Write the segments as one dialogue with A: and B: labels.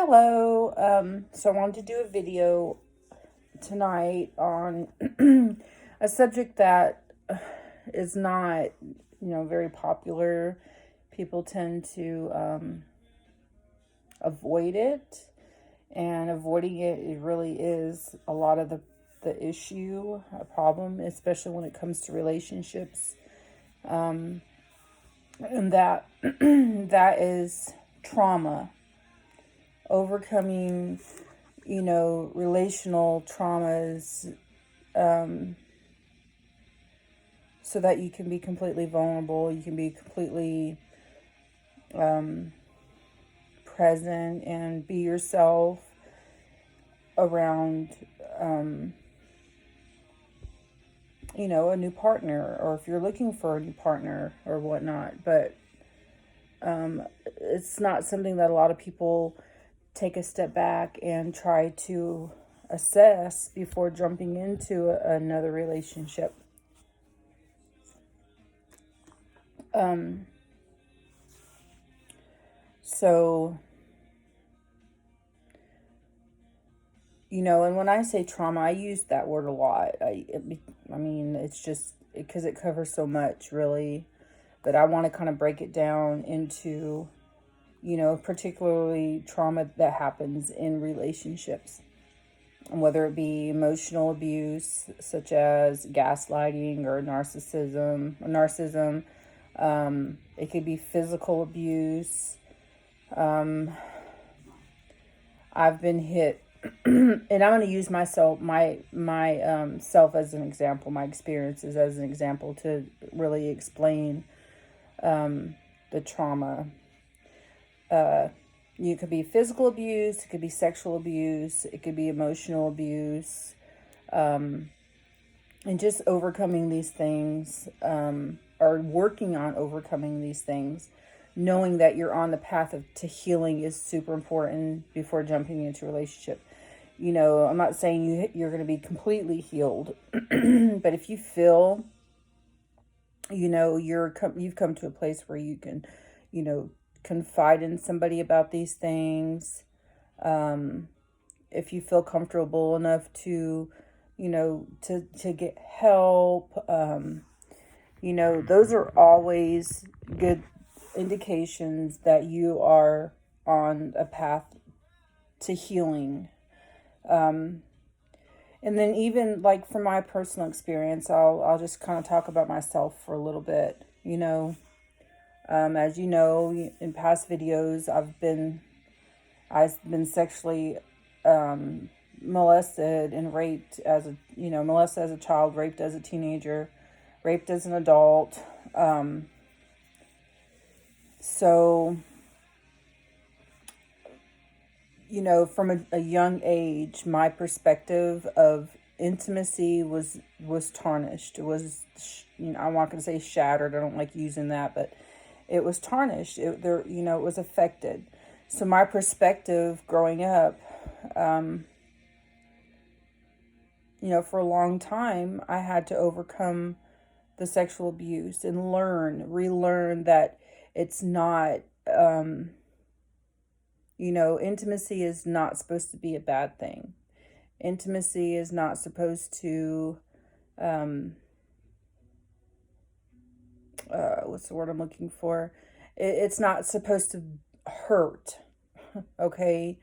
A: Hello. So I wanted to do a video tonight on a subject that is not, very popular. People tend to avoid it, and avoiding it really is a lot of the issue, a problem, especially when it comes to relationships. And that that is trauma, overcoming relational traumas, so that you can be completely vulnerable, you can be completely present and be yourself around, a new partner, or if you're looking for a new partner or whatnot. But it's not something that a lot of people take a step back and try to assess before jumping into another relationship. So, and when I say trauma, I use that word a lot. I mean, it's just because it covers so much, really. But I want to kind of break it down into, particularly trauma that happens in relationships. And whether it be emotional abuse, such as gaslighting or narcissism. It could be physical abuse. I've been hit, and I'm going to use myself, my self as an example, my experiences as an example to really explain the trauma. You could be physical abuse, it could be sexual abuse, it could be emotional abuse, and just overcoming these things, or working on overcoming these things, knowing that you're on the path to healing is super important before jumping into a relationship. I'm not saying you're going to be completely healed, but if you feel, you've come to a place where you can, confide in somebody about these things. If you feel comfortable enough to, to get help, those are always good indications that you are on a path to healing. And then even like from my personal experience, I'll just kind of talk about myself for a little bit. As you know, in past videos, I've been sexually molested and raped molested as a child, raped as a teenager, raped as an adult. So, from a young age, my perspective of intimacy was tarnished. It was, I'm not going to say shattered. I don't like using that, but it was tarnished. It was affected. So my perspective growing up, for a long time, I had to overcome the sexual abuse and relearn that it's not, intimacy is not supposed to be a bad thing. Intimacy is not supposed to, what's the word I'm looking for? It's not supposed to hurt, okay?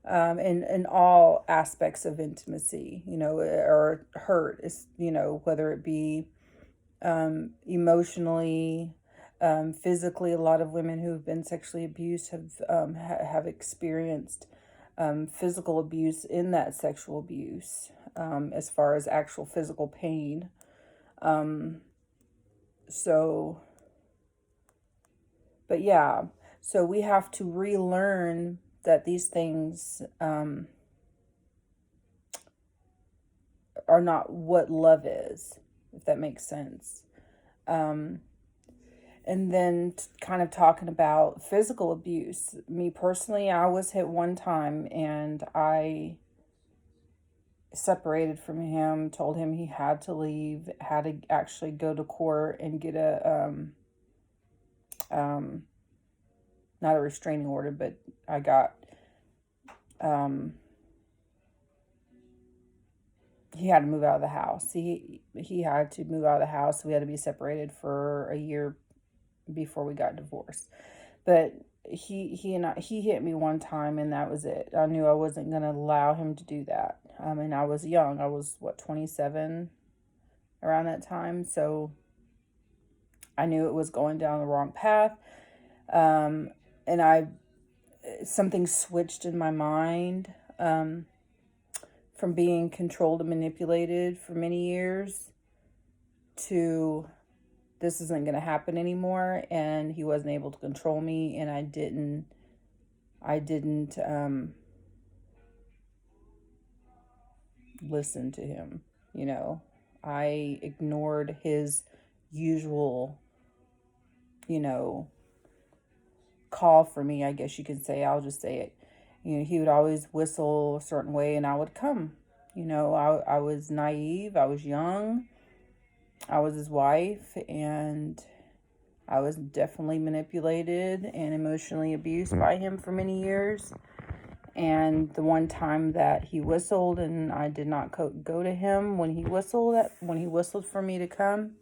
A: In all aspects of intimacy, or hurt is, whether it be emotionally, physically. A lot of women who have been sexually abused have experienced physical abuse in that sexual abuse, as far as actual physical pain. So, but yeah, so we have to relearn that these things are not what love is, if that makes sense. And then kind of talking about physical abuse. Me personally, I was hit one time and I separated from him, told him he had to leave, had to actually go to court and get a, not a restraining order, but I got he had to move out of the house. He had to move out of the house. We had to be separated for a year before we got divorced. But he hit me one time, and that was it. I knew I wasn't going to allow him to do that. And I was young. I was, 27 around that time. So I knew it was going down the wrong path. And something switched in my mind, from being controlled and manipulated for many years to this isn't going to happen anymore. And he wasn't able to control me, and I didn't listen to him. I ignored his usual, call for me, I guess you could say. I'll just say it. He would always whistle a certain way, and I would come. I was naive. I was young. I was his wife, and I was definitely manipulated and emotionally abused by him for many years. And the one time that he whistled and I did not go to him when he whistled for me to come,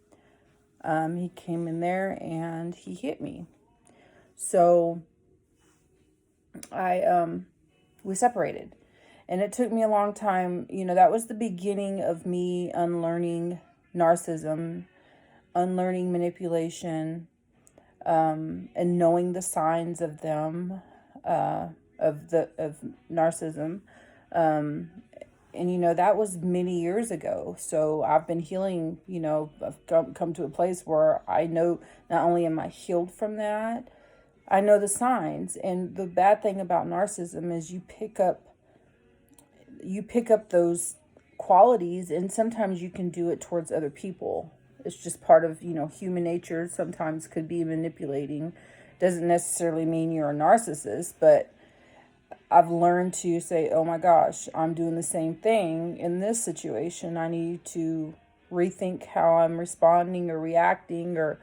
A: he came in there and he hit me. So we separated, and it took me a long time. That was the beginning of me unlearning narcissism, unlearning manipulation, and knowing the signs of them, of narcissism. And that was many years ago. So I've been healing. I've come to a place where I know not only am I healed from that, I know the signs. And the bad thing about narcissism is you pick up those qualities, and sometimes you can do it towards other people. It's just part of, human nature. Sometimes could be manipulating. Doesn't necessarily mean you're a narcissist, but I've learned to say, oh my gosh, I'm doing the same thing in this situation. I need to rethink how I'm responding or reacting or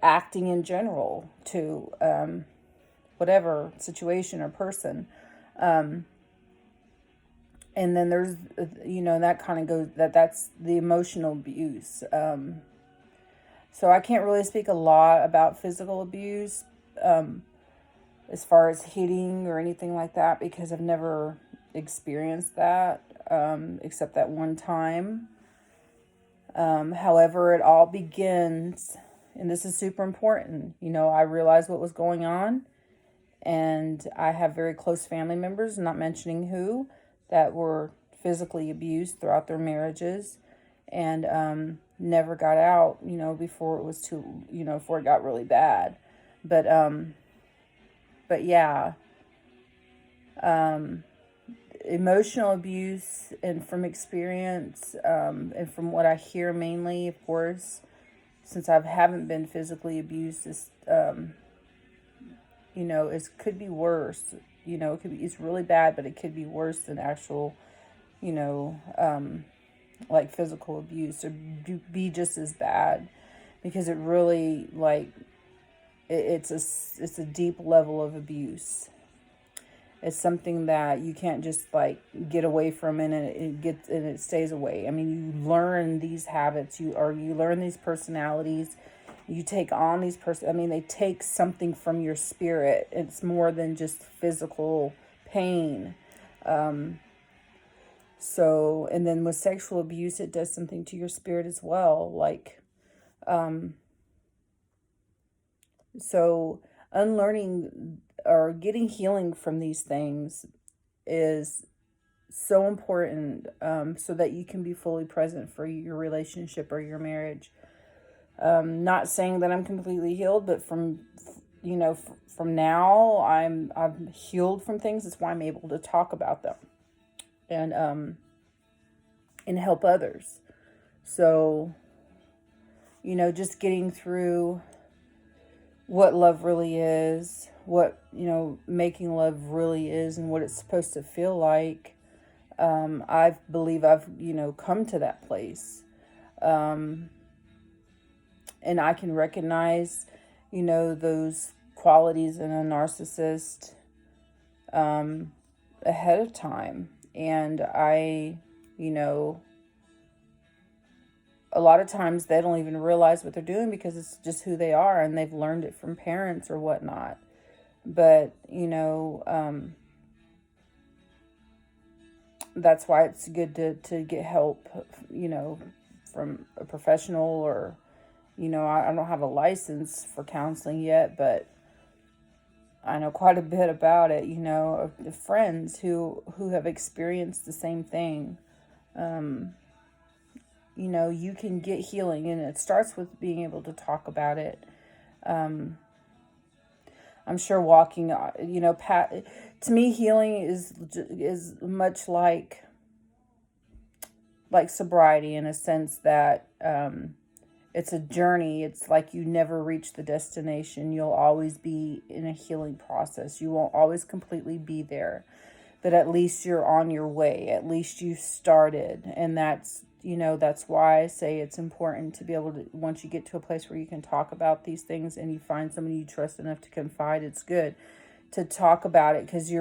A: acting in general to whatever situation or person. And then there's, that kind of goes, that's the emotional abuse. So I can't really speak a lot about physical abuse, as far as hitting or anything like that, because I've never experienced that, except that one time. However, it all begins, and this is super important. I realized what was going on, and I have very close family members, not mentioning who, that were physically abused throughout their marriages, and never got out, before it was before it got really bad. But yeah, emotional abuse, and from experience, and from what I hear mainly, of course, since I haven't been physically abused, it could be worse. It's really bad, but it could be worse than actual, like physical abuse, or be just as bad, because it really, it's a deep level of abuse. It's something that you can't just get away from, and it stays away. I mean, you learn these habits, you learn these personalities, you take on these they take something from your spirit. It's more than just physical pain. So, and then with sexual abuse, it does something to your spirit as well. So unlearning or getting healing from these things is so important, so that you can be fully present for your relationship or your marriage. Not saying that I'm completely healed, but from now I'm healed from things. That's why I'm able to talk about them and help others. So, just getting through what love really is, what, making love really is, and what it's supposed to feel like. I believe I've, come to that place. And I can recognize, those qualities in a narcissist, ahead of time. And you know, a lot of times they don't even realize what they're doing because it's just who they are and they've learned it from parents or whatnot. But, that's why it's good to get help, from a professional or, I don't have a license for counseling yet, but I know quite a bit about it, of friends who have experienced the same thing. You can get healing, and it starts with being able to talk about it. I'm sure walking, to me, healing is much like sobriety, in a sense that it's a journey. It's like you never reach the destination. You'll always be in a healing process. You won't always completely be there, but at least you're on your way. At least you started. And that's why I say it's important to be able to, once you get to a place where you can talk about these things and you find somebody you trust enough to confide, it's good to talk about it, because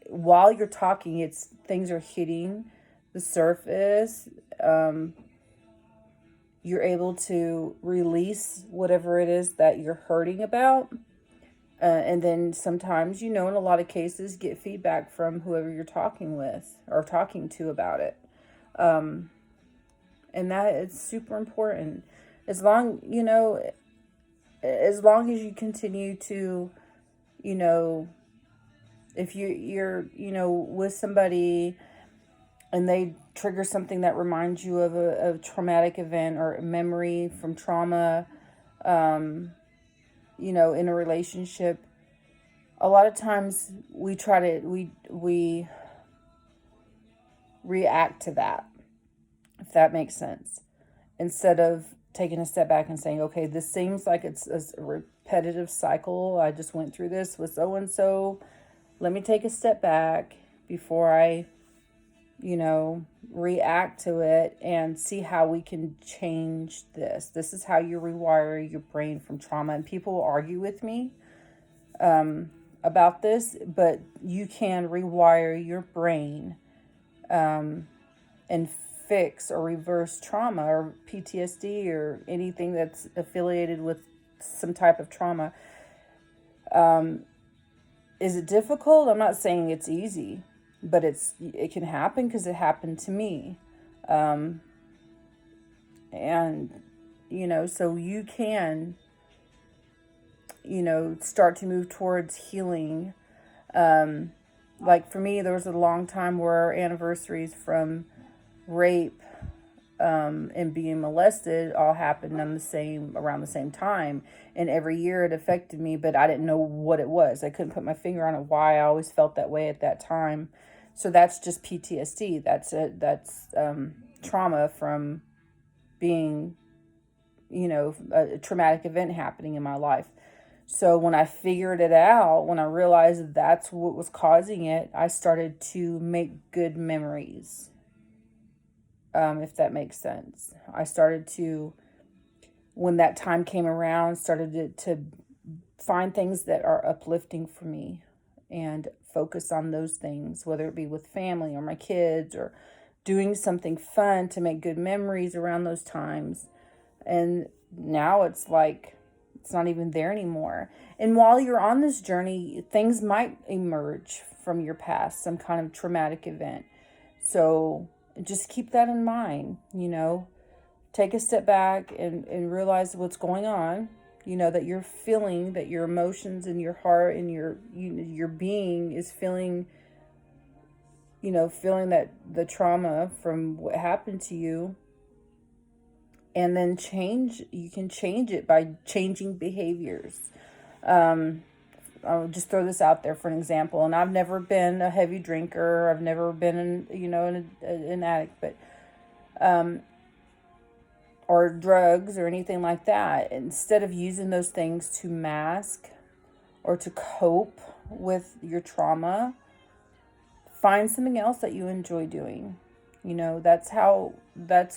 A: while you're talking, things are hitting the surface. You're able to release whatever it is that you're hurting about. And then sometimes, in a lot of cases, get feedback from whoever you're talking with or talking to about it. And that is super important. As long as you continue to, if you're with somebody and they trigger something that reminds you of a traumatic event or a memory from trauma, in a relationship, a lot of times we react to that, if that makes sense, instead of taking a step back and saying, okay, this seems like it's a repetitive cycle. I just went through this with so-and-so. Let me take a step back before I, react to it and see how we can change this. This is how you rewire your brain from trauma. And people will argue with me about this, but you can rewire your brain and fix or reverse trauma or PTSD or anything that's affiliated with some type of trauma. Is it difficult? I'm not saying it's easy, but it can happen, because it happened to me. And, so you can, start to move towards healing. Like for me, there was a long time where anniversaries from rape and being molested all happened around the same time, and every year it affected me, but I didn't know what it was. I couldn't put my finger on it, why I always felt that way at that time. So that's just PTSD. That's trauma from being, a traumatic event happening in my life. So when I figured it out, when I realized that's what was causing it, I started to make good memories. If that makes sense. I started to, when that time came around, started to find things that are uplifting for me and focus on those things, whether it be with family or my kids or doing something fun to make good memories around those times. And now it's like, it's not even there anymore. And while you're on this journey, things might emerge from your past, some kind of traumatic event. So just keep that in mind, take a step back and realize what's going on, that you're feeling, that your emotions and your heart and your being is feeling, feeling that the trauma from what happened to you. And then you can change it by changing behaviors. I'll just throw this out there for an example. And I've never been a heavy drinker. I've never been an addict, but, or drugs or anything like that. Instead of using those things to mask or to cope with your trauma, find something else that you enjoy doing. That's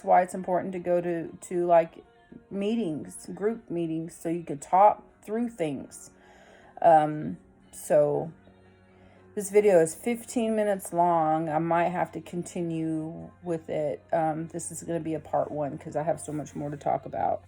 A: why it's important to go to like meetings, group meetings, so you can talk through things. So This video is 15 minutes long. I might have to continue with it. This is going to be a part 1 because I have so much more to talk about.